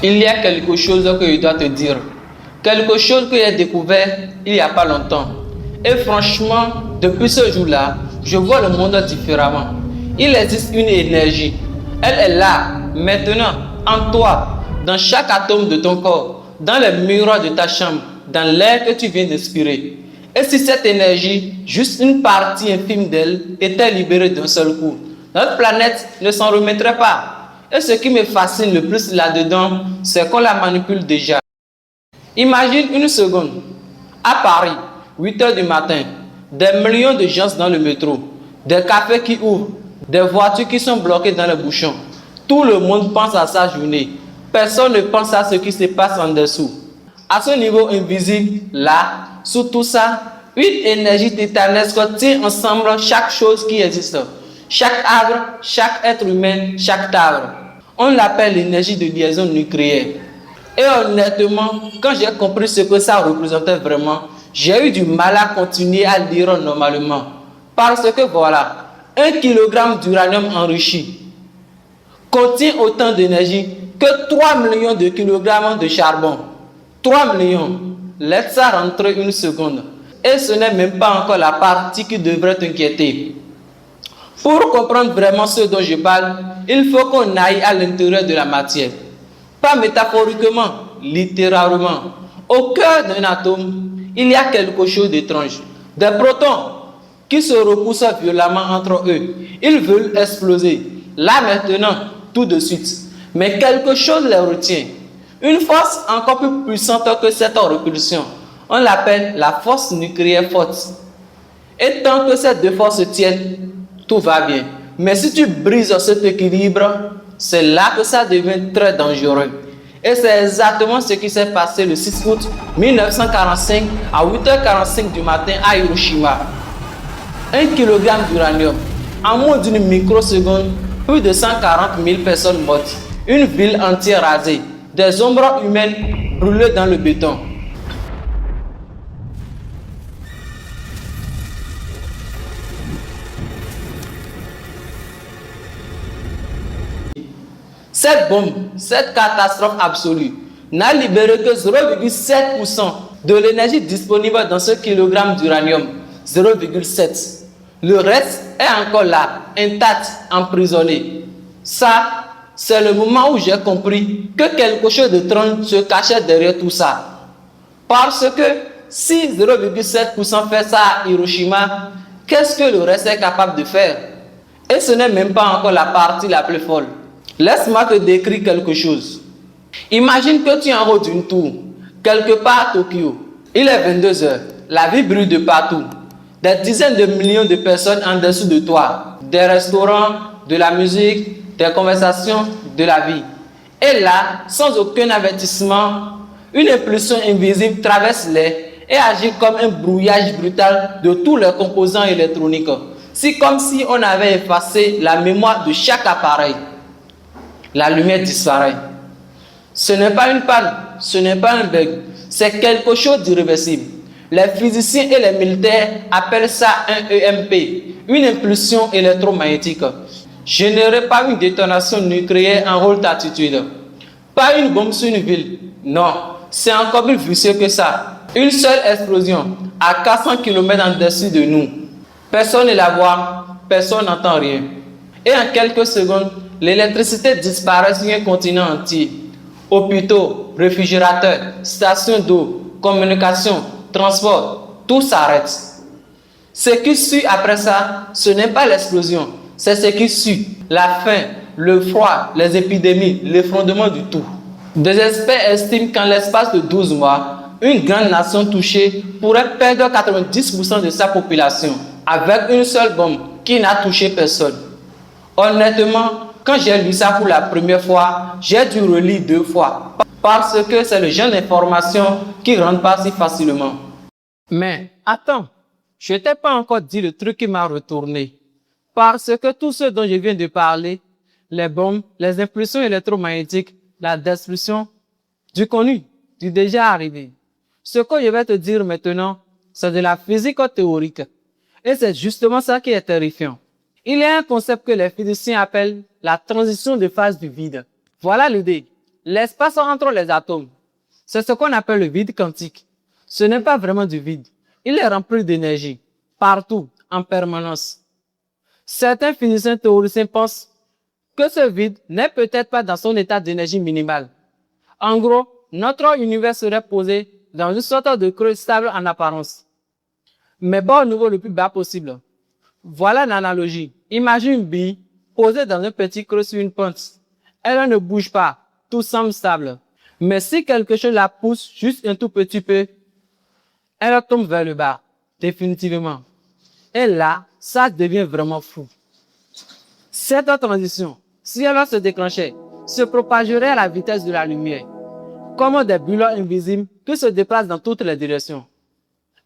Il y a quelque chose que je dois te dire. Quelque chose que j'ai découvert il n'y a pas longtemps. Et franchement, depuis ce jour-là, je vois le monde différemment. Il existe une énergie. Elle est là, maintenant, en toi, dans chaque atome de ton corps, dans les murs de ta chambre, dans l'air que tu viens d'inspirer. Et si cette énergie, juste une partie infime d'elle, était libérée d'un seul coup, notre planète ne s'en remettrait pas. Et ce qui me fascine le plus là-dedans, c'est qu'on la manipule déjà. Imagine une seconde. À Paris, 8 heures du matin, des millions de gens dans le métro, des cafés qui ouvrent, des voitures qui sont bloquées dans les bouchons. Tout le monde pense à sa journée. Personne ne pense à ce qui se passe en dessous. À ce niveau invisible, là, sous tout ça, une énergie titanesque tient ensemble chaque chose qui existe. Chaque arbre, chaque être humain, chaque arbre. On l'appelle l'énergie de liaison nucléaire. Et honnêtement, quand j'ai compris ce que ça représentait vraiment, j'ai eu du mal à continuer à lire normalement. Parce que voilà, 1 kilogramme d'uranium enrichi contient autant d'énergie que 3 millions de kilogrammes de charbon. 3 millions. Laisse ça rentrer une seconde. Et ce n'est même pas encore la partie qui devrait t'inquiéter. Pour comprendre vraiment ce dont je parle, il faut qu'on aille à l'intérieur de la matière. Pas métaphoriquement, littéralement. Au cœur d'un atome, il y a quelque chose d'étrange. Des protons qui se repoussent violemment entre eux. Ils veulent exploser. Là maintenant, tout de suite. Mais quelque chose les retient. Une force encore plus puissante que cette répulsion. On l'appelle la force nucléaire forte. Et tant que ces deux forces tiennent, tout va bien. Mais si tu brises cet équilibre, c'est là que ça devient très dangereux. Et c'est exactement ce qui s'est passé le 6 août 1945 à 8h45 du matin à Hiroshima. 1 kilogramme d'uranium. En moins d'une microseconde, plus de 140 000 personnes mortes. Une ville entière rasée. Des ombres humaines brûlées dans le béton. Cette bombe, cette catastrophe absolue, n'a libéré que 0,7% de l'énergie disponible dans ce kilogramme d'uranium. 0,7. Le reste est encore là, intact, emprisonné. Ça, c'est le moment où j'ai compris que quelque chose d'étrange se cachait derrière tout ça. Parce que si 0,7% fait ça à Hiroshima, qu'est-ce que le reste est capable de faire? Et ce n'est même pas encore la partie la plus folle. Laisse-moi te décrire quelque chose. Imagine que tu es en haut d'une tour, quelque part à Tokyo. Il est 22 heures. La vie brûle de partout. Des dizaines de millions de personnes en dessous de toi. Des restaurants, de la musique, des conversations, de la vie. Et là, sans aucun avertissement, une impulsion invisible traverse l'air et agit comme un brouillage brutal de tous les composants électroniques. C'est comme si on avait effacé la mémoire de chaque appareil. La lumière disparaît. Ce n'est pas une panne, ce n'est pas un bug, c'est quelque chose d'irréversible. Les physiciens et les militaires appellent ça un EMP, une impulsion électromagnétique, générée par une détonation nucléaire en haute altitude. Pas une bombe sur une ville, non, c'est encore plus vicieux que ça. Une seule explosion à 400 km en dessus de nous. Personne ne la voit, personne n'entend rien. Et en quelques secondes, l'électricité disparaît sur un continent entier. Hôpitaux, réfrigérateurs, stations d'eau, communication, transport, tout s'arrête. Ce qui suit après ça, ce n'est pas l'explosion, c'est ce qui suit. La faim, le froid, les épidémies, l'effondrement du tout. Des experts estiment qu'en l'espace de 12 mois, une grande nation touchée pourrait perdre 90% de sa population avec une seule bombe qui n'a touché personne. Honnêtement, quand j'ai lu ça pour la première fois, j'ai dû relire 2 fois. Parce que c'est le genre d'information qui ne rentre pas si facilement. Mais attends, je ne t'ai pas encore dit le truc qui m'a retourné. Parce que tout ce dont je viens de parler, les bombes, les impulsions électromagnétiques, la destruction, du connu, du déjà arrivé. Ce que je vais te dire maintenant, c'est de la physique théorique. Et c'est justement ça qui est terrifiant. Il y a un concept que les physiciens appellent la transition de phase du vide. Voilà l'idée. l'espace entre les atomes, c'est ce qu'on appelle le vide quantique. Ce n'est pas vraiment du vide. Il est rempli d'énergie, partout, en permanence. Certains physiciens théoriciens pensent que ce vide n'est peut-être pas dans son état d'énergie minimale. En gros, notre univers serait posé dans une sorte de creux stable en apparence, mais pas au niveau le plus bas possible. Voilà l'analogie. Imagine une bille posée dans un petit creux sur une pente. Elle ne bouge pas, tout semble stable. Mais si quelque chose la pousse juste un tout petit peu, elle tombe vers le bas, définitivement. Et là, ça devient vraiment fou. Cette transition, si elle se déclenchait, se propagerait à la vitesse de la lumière, comme des bulles invisibles qui se déplacent dans toutes les directions.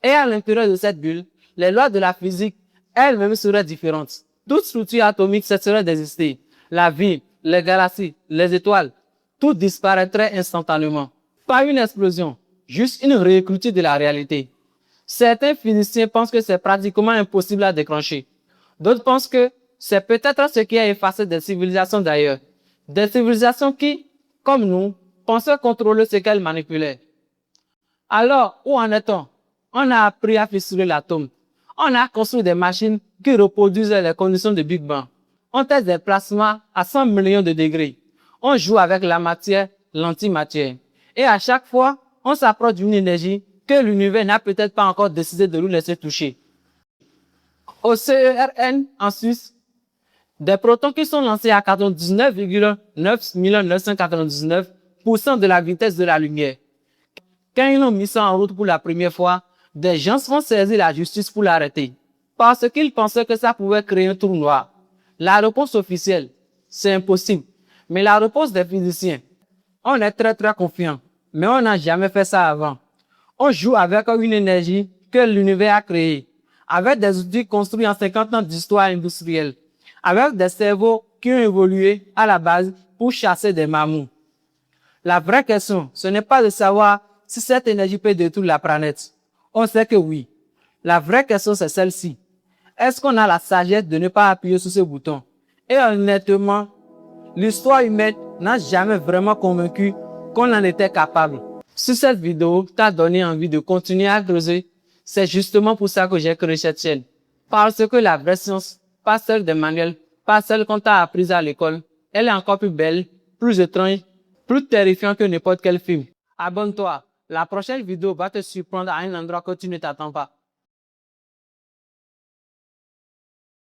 Et à l'intérieur de cette bulle, les lois de la physique elles-mêmes seraient différentes. Toute structure atomique cesserait d'exister. La vie, les galaxies, les étoiles, tout disparaîtrait instantanément. Pas une explosion, juste une réécriture de la réalité. Certains physiciens pensent que c'est pratiquement impossible à déclencher. D'autres pensent que c'est peut-être ce qui a effacé des civilisations d'ailleurs. Des civilisations qui, comme nous, pensaient contrôler ce qu'elles manipulaient. Alors, où en est-on? On a appris à fissurer l'atome. On a construit des machines qui reproduisent les conditions de Big Bang. On teste des plasmas à 100 millions de degrés. On joue avec la matière, l'antimatière. Et à chaque fois, on s'approche d'une énergie que l'univers n'a peut-être pas encore décidé de nous laisser toucher. Au CERN, en Suisse, des protons qui sont lancés à 99,999% de la vitesse de la lumière. Quand ils ont mis ça en route pour la première fois, des gens ont saisi la justice pour l'arrêter, parce qu'ils pensaient que ça pouvait créer un trou noir. La réponse officielle, c'est impossible. Mais la réponse des physiciens, on est très confiant, mais on n'a jamais fait ça avant. On joue avec une énergie que l'univers a créée, avec des outils construits en 50 ans d'histoire industrielle, avec des cerveaux qui ont évolué à la base pour chasser des mammouths. La vraie question, ce n'est pas de savoir si cette énergie peut détruire la planète. On sait que oui. La vraie question, c'est celle-ci. Est-ce qu'on a la sagesse de ne pas appuyer sur ce bouton? Et honnêtement, l'histoire humaine n'a jamais vraiment convaincu qu'on en était capable. Si cette vidéo t'a donné envie de continuer à creuser, c'est justement pour ça que j'ai créé cette chaîne. Parce que la vraie science, pas celle des manuels, pas celle qu'on t'a apprise à l'école, elle est encore plus belle, plus étrange, plus terrifiante que n'importe quel film. Abonne-toi. La prochaine vidéo va te surprendre à un endroit que tu ne t'attends pas.